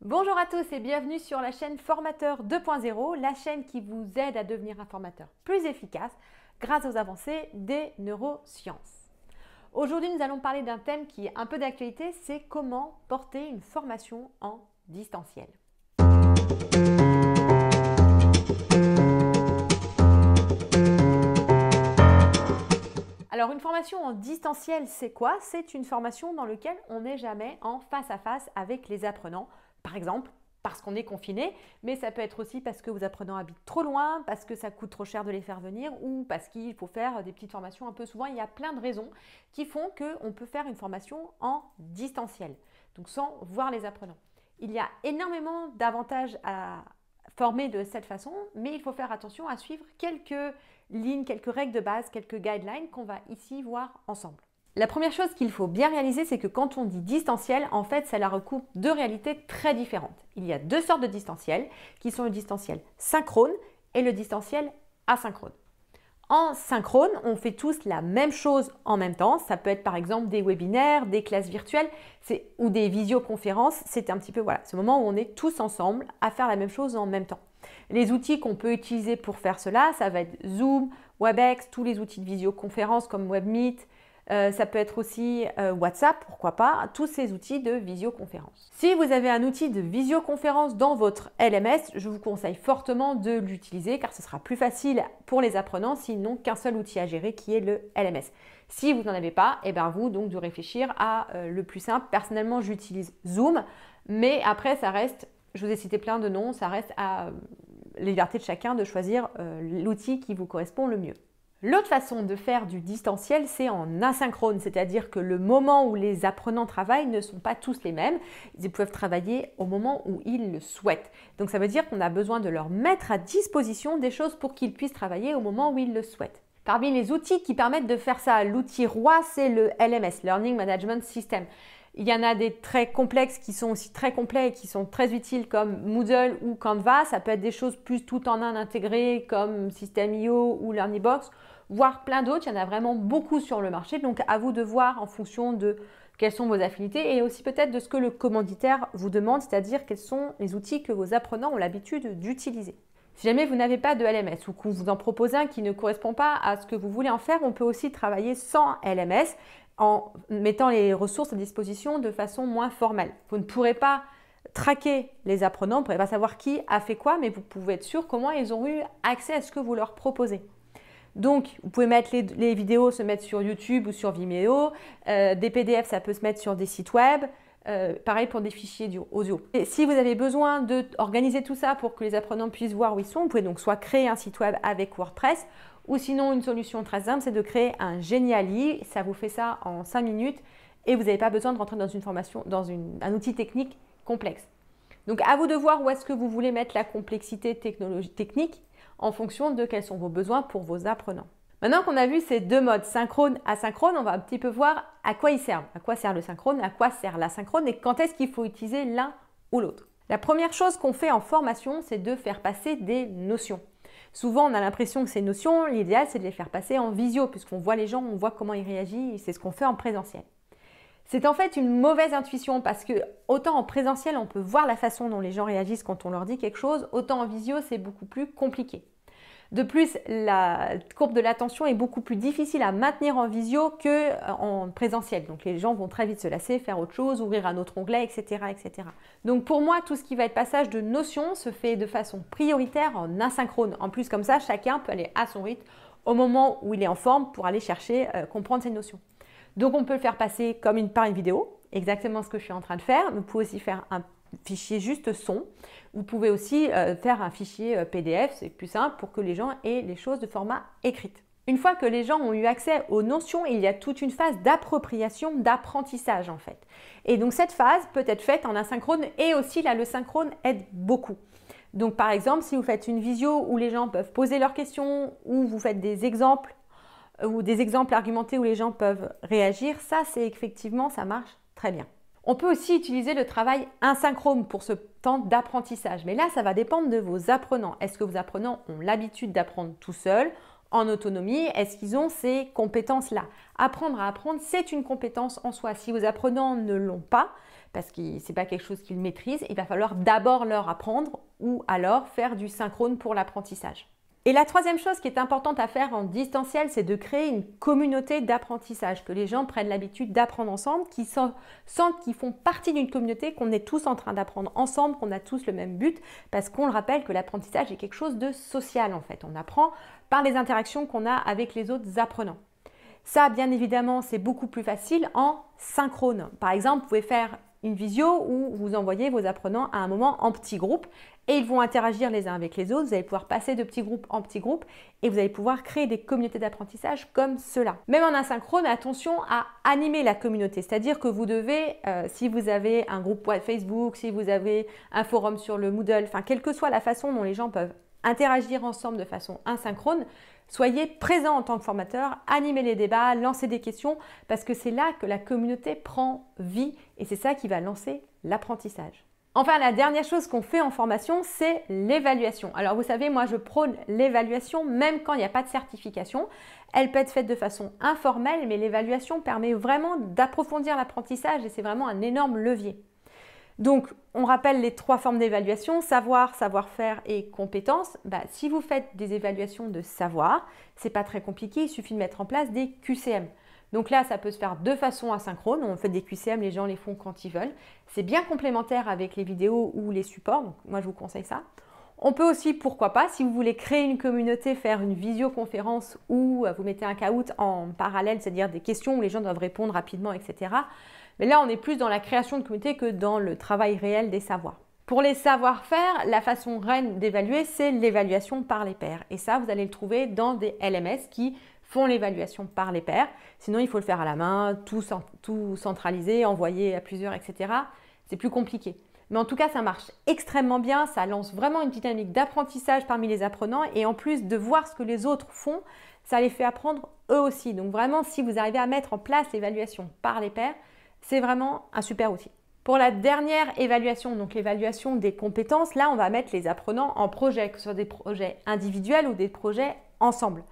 Bonjour à tous et bienvenue sur la chaîne Formateur 2.0, la chaîne qui vous aide à devenir un formateur plus efficace grâce aux avancées des neurosciences. Aujourd'hui, nous allons parler d'un thème qui est un peu d'actualité, c'est comment porter une formation en distanciel. Alors, une formation en distanciel, c'est quoi? C'est une formation dans laquelle on n'est jamais en face à face avec les apprenants. Par exemple, parce qu'on est confiné, mais ça peut être aussi parce que vos apprenants habitent trop loin, parce que ça coûte trop cher de les faire venir ou parce qu'il faut faire des petites formations un peu souvent. Il y a plein de raisons qui font qu'on peut faire une formation en distanciel, donc sans voir les apprenants. Il y a énormément d'avantages à former de cette façon, mais il faut faire attention à suivre quelques lignes, quelques règles de base, quelques guidelines qu'on va ici voir ensemble. La première chose qu'il faut bien réaliser, c'est que quand on dit distanciel, en fait, ça la recoupe deux réalités très différentes. Il y a deux sortes de distanciel, qui sont le distanciel synchrone et le distanciel asynchrone. En synchrone, on fait tous la même chose en même temps. Ça peut être par exemple des webinaires, des classes virtuelles ou des visioconférences. C'est un petit peu ce moment où on est tous ensemble à faire la même chose en même temps. Les outils qu'on peut utiliser pour faire cela, ça va être Zoom, Webex, tous les outils de visioconférence comme WebMeet, ça peut être aussi WhatsApp, pourquoi pas, tous ces outils de visioconférence. Si vous avez un outil de visioconférence dans votre LMS, je vous conseille fortement de l'utiliser car ce sera plus facile pour les apprenants s'ils n'ont qu'un seul outil à gérer qui est le LMS. Si vous n'en avez pas, vous donc de réfléchir à le plus simple. Personnellement, j'utilise Zoom, mais après ça reste, je vous ai cité plein de noms, ça reste à la liberté de chacun de choisir l'outil qui vous correspond le mieux. L'autre façon de faire du distanciel, c'est en asynchrone, c'est-à-dire que le moment où les apprenants travaillent ne sont pas tous les mêmes. Ils peuvent travailler au moment où ils le souhaitent. Donc ça veut dire qu'on a besoin de leur mettre à disposition des choses pour qu'ils puissent travailler au moment où ils le souhaitent. Parmi les outils qui permettent de faire ça, l'outil roi, c'est le LMS, Learning Management System. Il y en a des très complexes qui sont aussi très complets et qui sont très utiles comme Moodle ou Canva. Ça peut être des choses plus tout en un intégrées comme System.io ou LearnyBox, voire plein d'autres. Il y en a vraiment beaucoup sur le marché. Donc à vous de voir en fonction de quelles sont vos affinités et aussi peut-être de ce que le commanditaire vous demande, c'est-à-dire quels sont les outils que vos apprenants ont l'habitude d'utiliser. Si jamais vous n'avez pas de LMS ou qu'on vous en propose un qui ne correspond pas à ce que vous voulez en faire, on peut aussi travailler sans LMS en mettant les ressources à disposition de façon moins formelle. Vous ne pourrez pas traquer les apprenants, vous ne pourrez pas savoir qui a fait quoi, mais vous pouvez être sûr comment ils ont eu accès à ce que vous leur proposez. Donc, vous pouvez mettre les vidéos se mettre sur YouTube ou sur Vimeo, des PDF, ça peut se mettre sur des sites web, pareil pour des fichiers audio. Et si vous avez besoin d'organiser tout ça pour que les apprenants puissent voir où ils sont, vous pouvez donc soit créer un site web avec WordPress, ou sinon une solution très simple, c'est de créer un Geniali. Ça vous fait ça en 5 minutes et vous n'avez pas besoin de rentrer dans une formation, dans un outil technique complexe. Donc à vous de voir où est-ce que vous voulez mettre la complexité technique en fonction de quels sont vos besoins pour vos apprenants. Maintenant qu'on a vu ces deux modes, synchrone, asynchrone, on va un petit peu voir à quoi ils servent. À quoi sert le synchrone, à quoi sert l'asynchrone et quand est-ce qu'il faut utiliser l'un ou l'autre. La première chose qu'on fait en formation, c'est de faire passer des notions. Souvent, on a l'impression que ces notions, l'idéal, c'est de les faire passer en visio, puisqu'on voit les gens, on voit comment ils réagissent, et c'est ce qu'on fait en présentiel. C'est en fait une mauvaise intuition, parce que autant en présentiel, on peut voir la façon dont les gens réagissent quand on leur dit quelque chose, autant en visio, c'est beaucoup plus compliqué. De plus, la courbe de l'attention est beaucoup plus difficile à maintenir en visio qu'en présentiel. Donc les gens vont très vite se lasser, faire autre chose, ouvrir un autre onglet, etc., etc. Donc pour moi, tout ce qui va être passage de notions se fait de façon prioritaire en asynchrone. En plus, comme ça, chacun peut aller à son rythme au moment où il est en forme pour aller chercher, comprendre ces notions. Donc on peut le faire passer comme par une vidéo, exactement ce que je suis en train de faire. Vous pouvez aussi faire un fichier juste son. Vous pouvez aussi faire un fichier PDF, c'est plus simple pour que les gens aient les choses de format écrite. Une fois que les gens ont eu accès aux notions, il y a toute une phase d'appropriation, d'apprentissage en fait. Et donc cette phase peut être faite en asynchrone et aussi là le synchrone aide beaucoup. Donc par exemple, si vous faites une visio où les gens peuvent poser leurs questions, ou vous faites des exemples ou des exemples argumentés où les gens peuvent réagir, ça c'est effectivement, ça marche très bien. On peut aussi utiliser le travail asynchrone pour ce temps d'apprentissage. Mais là, ça va dépendre de vos apprenants. Est-ce que vos apprenants ont l'habitude d'apprendre tout seuls, en autonomie? Est-ce qu'ils ont ces compétences-là? Apprendre à apprendre, c'est une compétence en soi. Si vos apprenants ne l'ont pas, parce que ce n'est pas quelque chose qu'ils maîtrisent. Il va falloir d'abord leur apprendre ou alors faire du synchrone pour l'apprentissage. Et la troisième chose qui est importante à faire en distanciel, c'est de créer une communauté d'apprentissage, que les gens prennent l'habitude d'apprendre ensemble, qu'ils sentent qu'ils font partie d'une communauté, qu'on est tous en train d'apprendre ensemble, qu'on a tous le même but, parce qu'on le rappelle que l'apprentissage est quelque chose de social en fait. On apprend par les interactions qu'on a avec les autres apprenants. Ça, bien évidemment, c'est beaucoup plus facile en synchrone. Par exemple, vous pouvez faire une visio où vous envoyez vos apprenants à un moment en petits groupes et ils vont interagir les uns avec les autres. Vous allez pouvoir passer de petits groupes en petits groupes et vous allez pouvoir créer des communautés d'apprentissage comme cela. Même en asynchrone, attention à animer la communauté. C'est-à-dire que vous devez, si vous avez un groupe Facebook, si vous avez un forum sur le Moodle, enfin, quelle que soit la façon dont les gens peuvent interagir ensemble de façon asynchrone, soyez présent en tant que formateur, animez les débats, lancez des questions parce que c'est là que la communauté prend vie et c'est ça qui va lancer l'apprentissage. Enfin, la dernière chose qu'on fait en formation, c'est l'évaluation. Alors vous savez, moi je prône l'évaluation même quand il n'y a pas de certification. Elle peut être faite de façon informelle, mais l'évaluation permet vraiment d'approfondir l'apprentissage et c'est vraiment un énorme levier. Donc, on rappelle les 3 formes d'évaluation, savoir, savoir-faire et compétences. Si vous faites des évaluations de savoir, c'est pas très compliqué, il suffit de mettre en place des QCM. Donc là, ça peut se faire de façon asynchrone. On fait des QCM, les gens les font quand ils veulent. C'est bien complémentaire avec les vidéos ou les supports, donc moi je vous conseille ça. On peut aussi, pourquoi pas, si vous voulez créer une communauté, faire une visioconférence où vous mettez un Kahoot en parallèle, c'est-à-dire des questions où les gens doivent répondre rapidement, etc. Mais là, on est plus dans la création de communauté que dans le travail réel des savoirs. Pour les savoir-faire, la façon reine d'évaluer, c'est l'évaluation par les pairs. Et ça, vous allez le trouver dans des LMS qui font l'évaluation par les pairs. Sinon, il faut le faire à la main, tout centraliser, envoyer à plusieurs, etc. C'est plus compliqué. Mais en tout cas, ça marche extrêmement bien. Ça lance vraiment une dynamique d'apprentissage parmi les apprenants. Et en plus de voir ce que les autres font, ça les fait apprendre eux aussi. Donc vraiment, si vous arrivez à mettre en place l'évaluation par les pairs, c'est vraiment un super outil. Pour la dernière évaluation, donc l'évaluation des compétences, là, on va mettre les apprenants en projet, que ce soit des projets individuels ou des projets ensemble.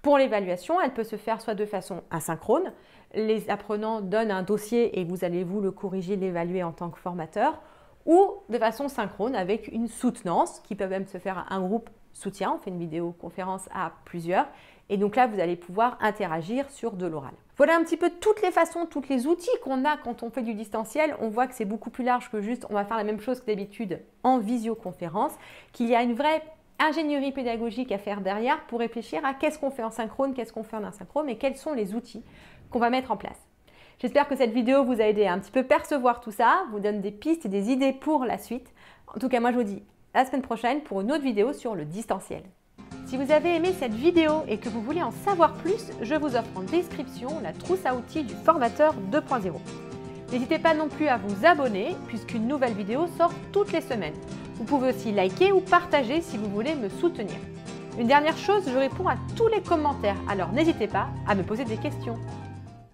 Pour l'évaluation, elle peut se faire soit de façon asynchrone, les apprenants donnent un dossier et vous allez vous le corriger, l'évaluer en tant que formateur, ou de façon synchrone avec une soutenance qui peut même se faire à un groupe soutien. On fait une vidéoconférence à plusieurs et donc là, vous allez pouvoir interagir sur de l'oral. Voilà un petit peu toutes les façons, tous les outils qu'on a quand on fait du distanciel. On voit que c'est beaucoup plus large que juste on va faire la même chose que d'habitude en visioconférence, qu'il y a une vraie ingénierie pédagogique à faire derrière pour réfléchir à qu'est-ce qu'on fait en synchrone, qu'est-ce qu'on fait en asynchrone et quels sont les outils qu'on va mettre en place. J'espère que cette vidéo vous a aidé à un petit peu percevoir tout ça, vous donne des pistes et des idées pour la suite. En tout cas, moi je vous dis à la semaine prochaine pour une autre vidéo sur le distanciel. Si vous avez aimé cette vidéo et que vous voulez en savoir plus, je vous offre en description la trousse à outils du formateur 2.0. N'hésitez pas non plus à vous abonner puisqu'une nouvelle vidéo sort toutes les semaines. Vous pouvez aussi liker ou partager si vous voulez me soutenir. Une dernière chose, je réponds à tous les commentaires, alors n'hésitez pas à me poser des questions.